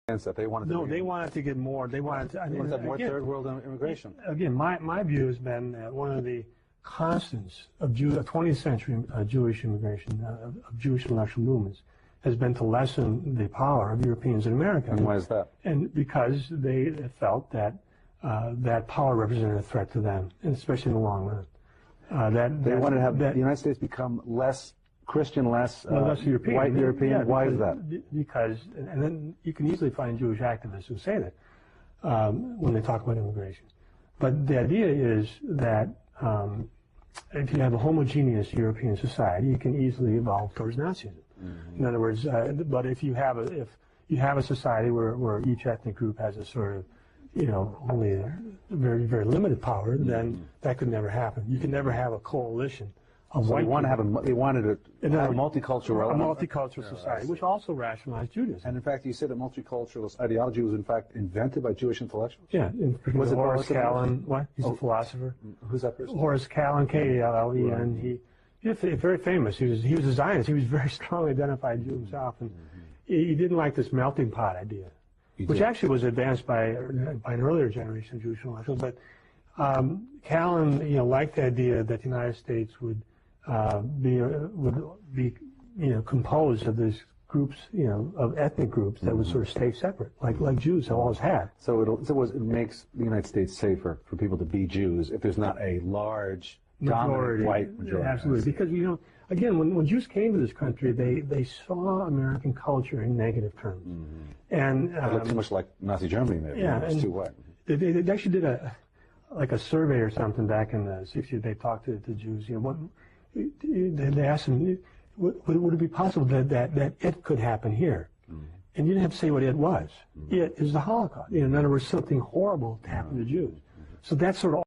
that they wanted. No, they wanted to get more. They wanted to. I mean, wanted to have more again, third world immigration. Again, my view has been that one of the constants of 20th century Jewish immigration, of Jewish intellectual movements, has been to lessen the power of Europeans in America. And why is that? And because they felt that that power represented a threat to them, and especially in the long run. They wanted to have the United States become less Christian, less European. white European. Yeah, why is that? Because, and then you can easily find Jewish activists who say that when they talk about immigration. But the idea is that if you have a homogeneous European society, you can easily evolve towards Nazism. Mm-hmm. In other words, but if you have a society where each ethnic group has a sort of, only a very, very limited power, then that could never happen. You can never have a coalition of white people. They wanted to have a multicultural society, which also rationalized Judaism. And in fact, you said that multiculturalist ideology was in fact invented by Jewish intellectuals? Yeah. Was it Horace Kallen? What? He's a philosopher. Who's that person? Horace Kallen, Kallen. He's very famous. He was a Zionist. He was very strongly identified Jew himself, and he didn't like this melting pot idea, which actually was advanced by an earlier generation of Jewish intellectuals. But Kallen, liked the idea that the United States would be composed of these groups, of ethnic groups that would sort of stay separate, like Jews have always had. So it makes the United States safer for people to be Jews if there's not a large dominant white majority. Absolutely, because again, when Jews came to this country, they saw American culture in negative terms, and it looked too much like Nazi Germany. Maybe. Yeah, it's too white. They actually did a survey or something back in the 60s. They talked to Jews. They asked them, would it be possible that it could happen here? And you didn't have to say what it was. It is the Holocaust. In other words, something horrible to happen to Jews. So that's sort of